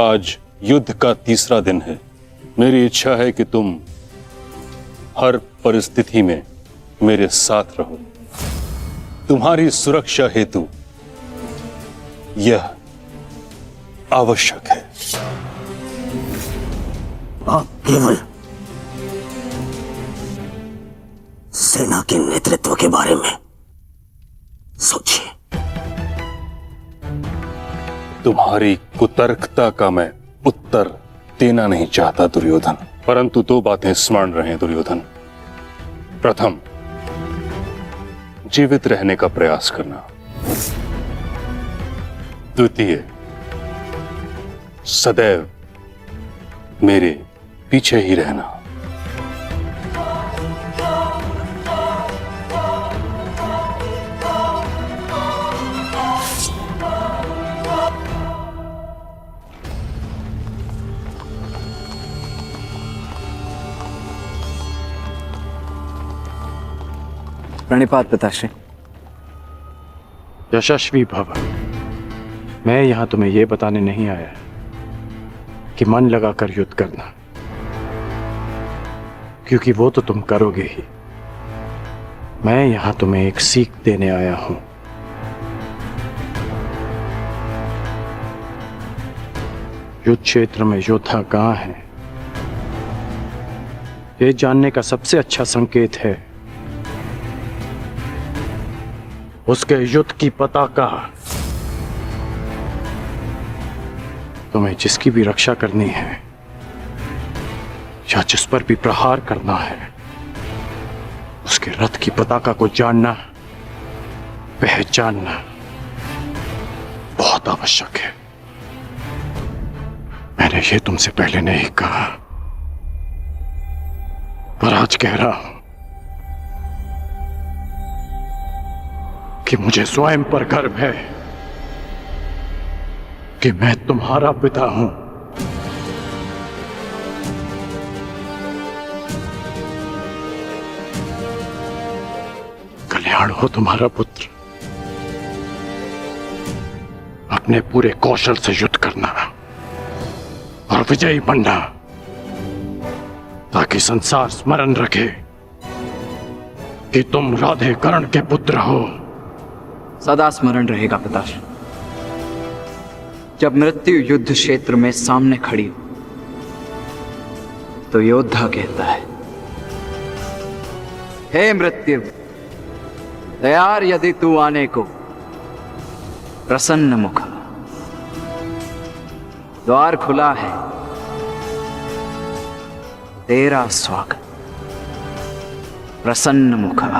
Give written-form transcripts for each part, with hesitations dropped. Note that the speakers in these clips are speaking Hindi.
आज युद्ध का तीसरा दिन है। मेरी इच्छा है कि तुम हर परिस्थिति में मेरे साथ रहो। तुम्हारी सुरक्षा हेतु यह आवश्यक है। आप केवल सेना के नेतृत्व के बारे में सोचिए। तुम्हारी कुतर्कता का मैं उत्तर देना नहीं चाहता दुर्योधन, परंतु दो बातें स्मरण रहें दुर्योधन। प्रथम, जीवित रहने का प्रयास करना। द्वितीय, सदैव मेरे पीछे ही रहना। प्रणिपात पिताश्री। यशस्वी भव। मैं यहां तुम्हें यह बताने नहीं आया कि मन लगाकर युद्ध करना, क्योंकि वो तो तुम करोगे ही। मैं यहां तुम्हें एक सीख देने आया हूं। युद्ध क्षेत्र में योद्धा कहां है, यह जानने का सबसे अच्छा संकेत है उसके युद्ध की पताका। तुम्हें जिसकी भी रक्षा करनी है या जिस पर भी प्रहार करना है, उसके रथ की पताका को जानना, पहचानना बहुत आवश्यक है। मैंने ये तुमसे पहले नहीं कहा, पर आज कह रहा हूं कि मुझे स्वयं पर गर्व है कि मैं तुम्हारा पिता हूं। कल्याण हो तुम्हारा पुत्र। अपने पूरे कौशल से युद्ध करना और विजयी बनना, ताकि संसार स्मरण रखे कि तुम राधे कर्ण के पुत्र हो। सदा स्मरण रहेगा पिताश्री। जब मृत्यु युद्ध क्षेत्र में सामने खड़ी हो तो योद्धा कहता है, हे मृत्यु, तैयार यदि तू आने को, प्रसन्न मुख, द्वार खुला है, तेरा स्वागत, प्रसन्न मुखा।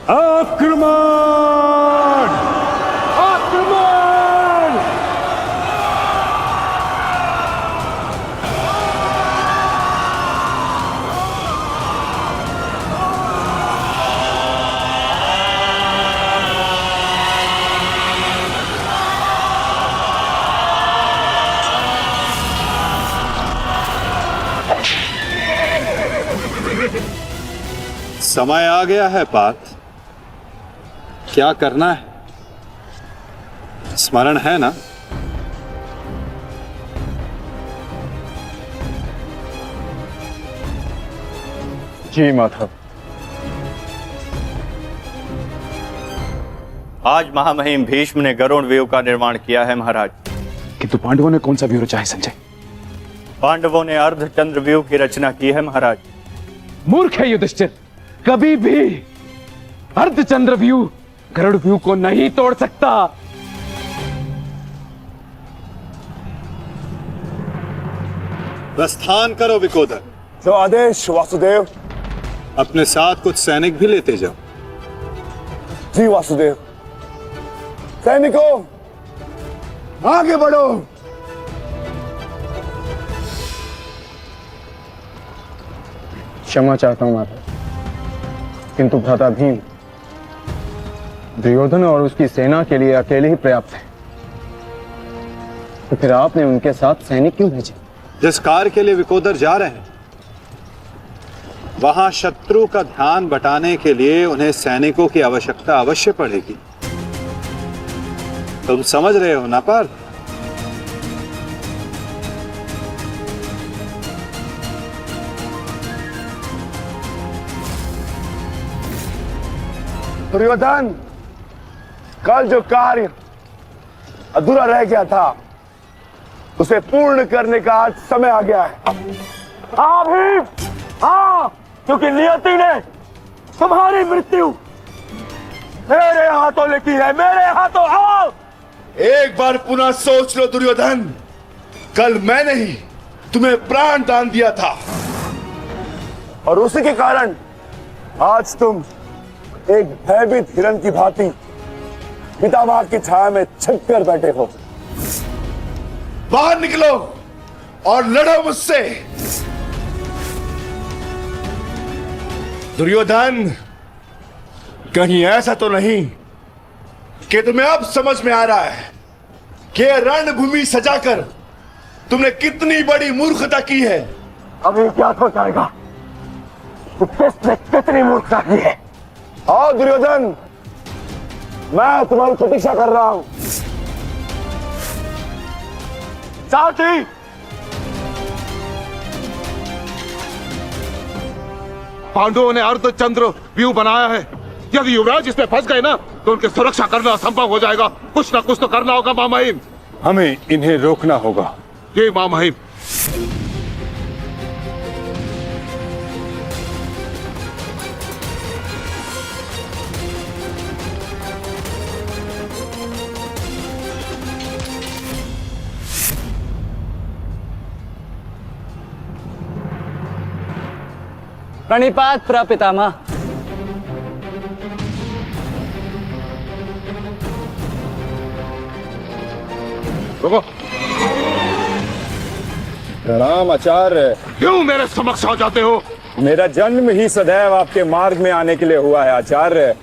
आक्रमण! आक्रमण! समय आ गया है पार्थ। क्या करना है, स्मरण है ना? जी माधव। आज महामहिम भीष्म ने गरुड़ व्यूह का निर्माण किया है महाराज। किंतु पांडवों ने कौन सा व्यूह रचा है संजय? पांडवों ने अर्धचंद्र व्यूह की रचना की है महाराज। मूर्ख है युधिष्ठिर, कभी भी अर्धचंद्र व्यूह गरुड़ व्यूह को नहीं तोड़ सकता। प्रस्थान करो विकोदर। जो आदेश वासुदेव। अपने साथ कुछ सैनिक भी लेते जाओ। जी वासुदेव। सैनिकों, आगे बढ़ो। क्षमा चाहता हूं माता, किंतु भ्राता भीम दुर्योधन और उसकी सेना के लिए अकेले ही पर्याप्त है। तो फिर आपने उनके साथ सैनिक क्यों भेजे? जिस कार्य के लिए विकोदर जा रहे हैं वहां शत्रु का ध्यान बटाने के लिए उन्हें सैनिकों की आवश्यकता अवश्य पड़ेगी। तुम समझ रहे हो ना पार्थ? दुर्योधन, कल जो कार्य अधूरा रह गया था उसे पूर्ण करने का आज समय आ गया है। हाँ भीम, हाँ, क्योंकि नियति ने तुम्हारी मृत्यु मेरे हाथों लिखी है, मेरे हाथों। आओ, एक बार पुनः सोच लो दुर्योधन, कल मैंने ही तुम्हें प्राण दान दिया था और उसी के कारण आज तुम एक भयभीत हिरण की भांति पितामह की छाया में छिपकर बैठे हो। बाहर निकलो और लड़ो मुझसे। दुर्योधन, कहीं ऐसा तो नहीं कि तुम्हें अब समझ में आ रहा है कि रणभूमि सजाकर तुमने कितनी बड़ी मूर्खता की है? अभी क्या हो जाएगा कि किसने कितनी मूर्खता की है। आओ दुर्योधन, मैं तुम्हारी प्रतीक्षा कर रहा हूं। साथी, पांडवों ने अर्धचंद्र व्यूह बनाया है। यदि युवराज इसमें फंस गए ना तो उनकी सुरक्षा करना असंभव हो जाएगा। कुछ ना कुछ तो करना होगा मामहिम। हमें इन्हें रोकना होगा। ये मामहिम। प्रणिपात प्रपितामह। रुको। प्रणाम आचार्य। क्यों मेरे समक्ष आ जाते हो? मेरा जन्म ही सदैव आपके मार्ग में आने के लिए हुआ है आचार्य।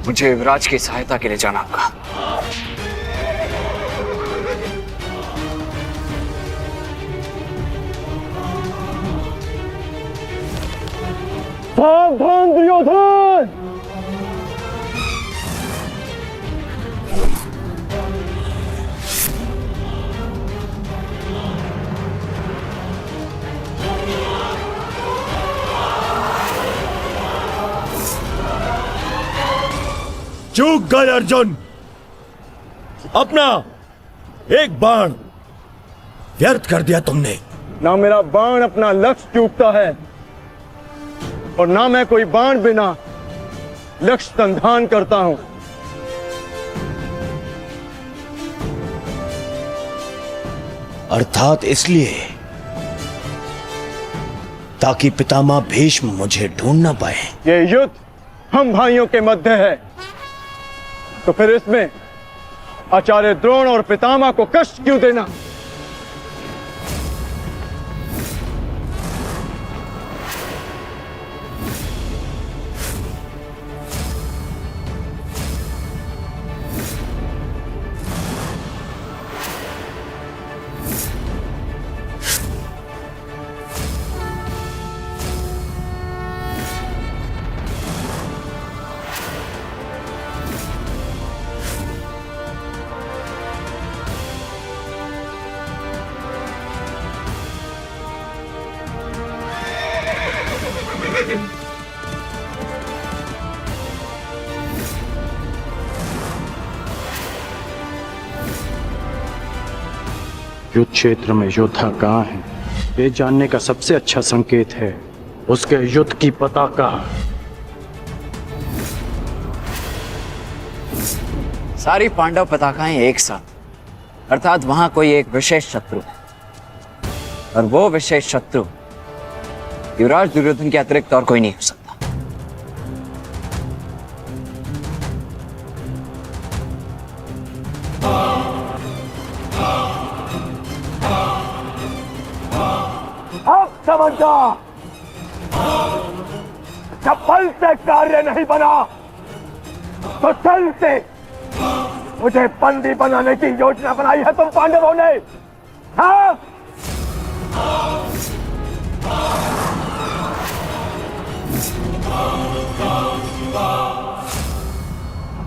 मुझे युवराज की सहायता के लिए जाना होगा। सावधान दुर्योधन। चूक गए अर्जुन, अपना एक बाण व्यर्थ कर दिया तुमने। ना मेरा बाण अपना लक्ष्य चूकता है और ना मैं कोई बाण बिना लक्ष्य संधान करता हूं। अर्थात इसलिए ताकि पितामह भीष्म मुझे ढूंढ ना पाए। ये युद्ध हम भाइयों के मध्य है, तो फिर इसमें आचार्य द्रोण और पितामह को कष्ट क्यों देना? युद्ध क्षेत्र में योद्धा कहाँ है, ये जानने का सबसे अच्छा संकेत है उसके युद्ध की पताका। सारी पांडव पताकाएं एक साथ, अर्थात वहां कोई एक विशेष शत्रु है, और वो विशेष शत्रु युवराज दुर्योधन के अतिरिक्त और कोई नहीं हो सकता। अब समझा, जब बल से कार्य नहीं बना तो छल से मुझे बंदी बनाने की योजना बनाई है तुम पांडवों ने। हाँ?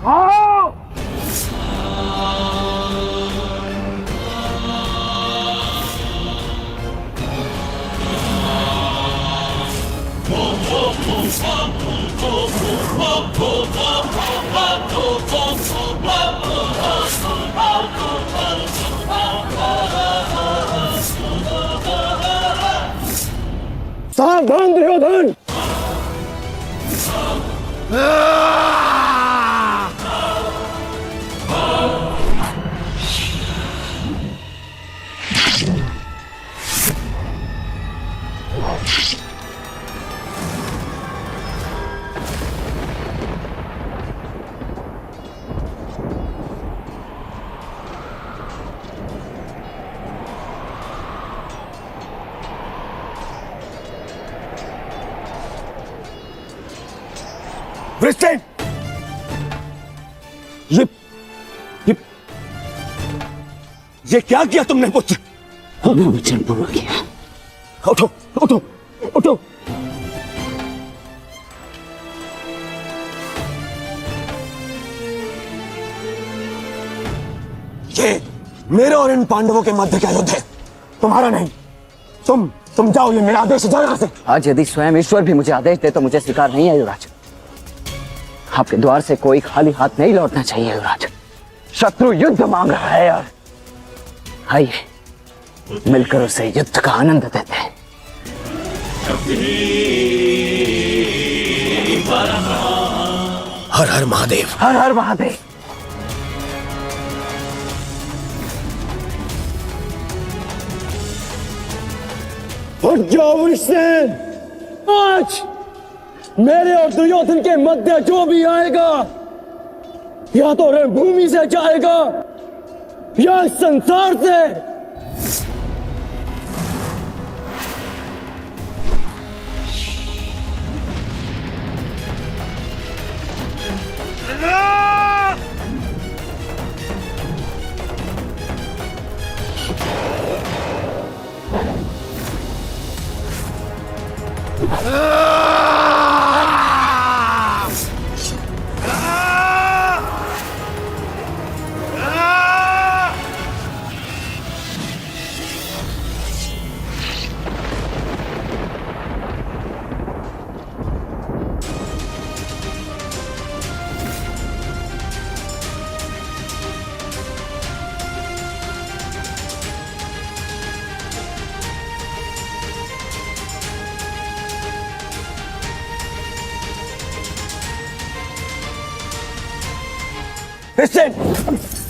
आओ! सावधान दुर्योधन! वृषसेन! ये क्या किया तुमने पुत्र? हमने वचन पूरा किया। उठो उठो उठो। ये मेरे और इन पांडवों के मध्य का युद्ध है, तुम्हारा नहीं। तुम जाओ, ये मेरा आदेश है, जाओ यहाँ से। आज यदि स्वयं ईश्वर भी मुझे आदेश दे तो मुझे स्वीकार नहीं है युवराज। आपके द्वार से कोई खाली हाथ नहीं लौटना चाहिए युवराज। शत्रु युद्ध मांग रहा है और आइए मिलकर उसे युद्ध का आनंद देते हैं। हर हर महादेव। हर हर महादेव। उठ जाओ वृषसेन, आज मेरे और दुर्योधन के मध्य जो भी आएगा या तो रणभूमि से जाएगा या संसार से।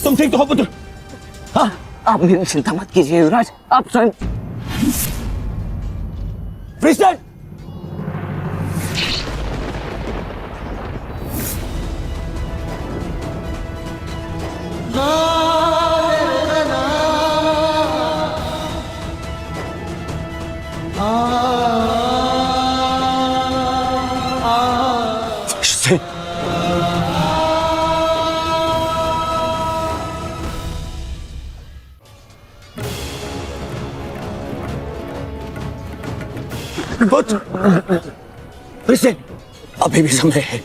तुम ठीक तो हो पुत्र? हाँ, आप मेरी चिंता मत कीजिए युवराज, आप स्वयं। वृषसेन! वृषसेन, अभी भी समय है,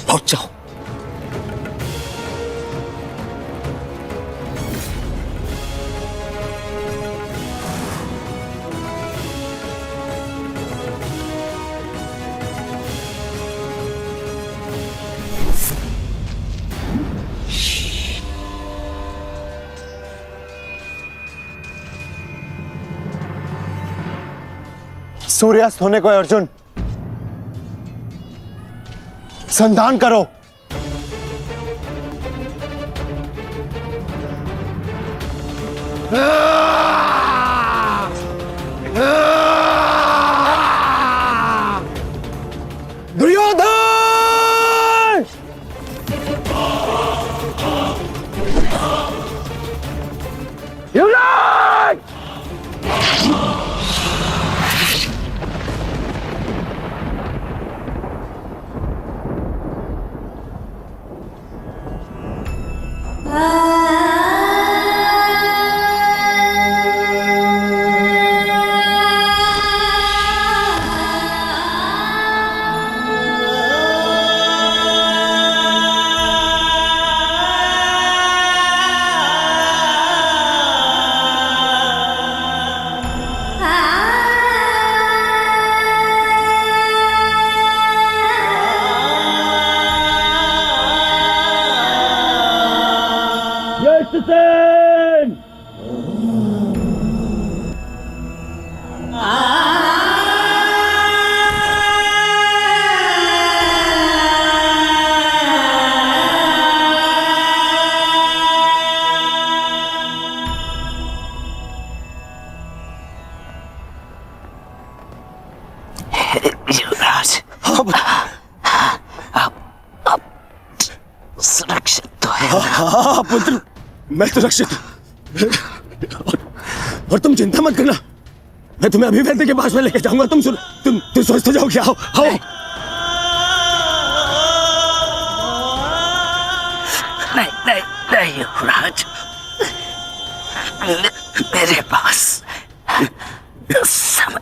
लौट जाओ। सूर्यास्त होने को है अर्जुन, संधान करो। दुर्योधन! युवराज! युवराज, अब सुरक्षित तो है। हाँ पुत्र, मैं सुरक्षित हूं। और तुम चिंता मत करना, मैं तुम्हें अभी वैद्य के पास में लेके जाऊंगा। तुम स्वस्थ हो जाओगे। आओ आओ। नहीं युवराज, मेरे पास समय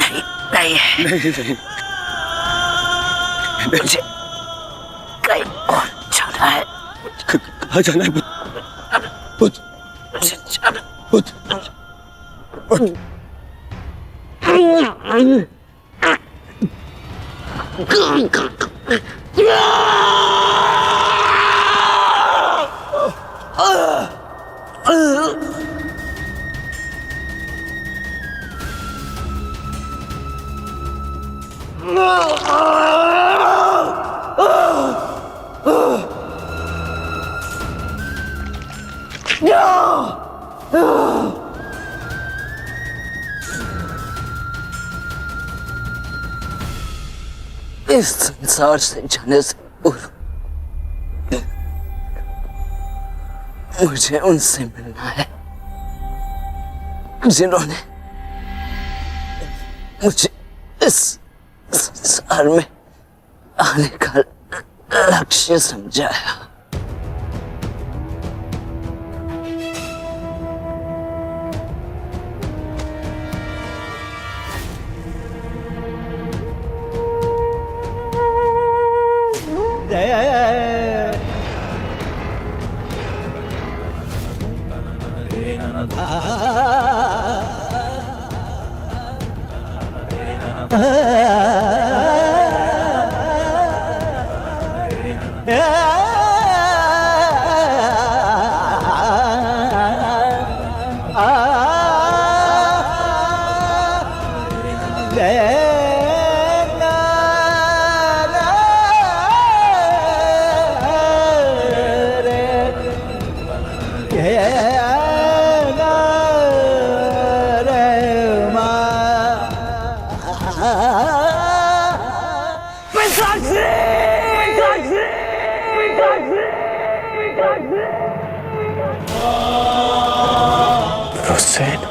नहीं है। नहीं। मुझे कहीं और जाना है। कहाँ जाना है पुत्र? मुझे जाना। पुत्र। इस संसार से जाने से पूर्व मुझे उनसे मिलना है जिन्होंने मुझे इस संसार में आने का लक्ष्य समझाया। हुसैन।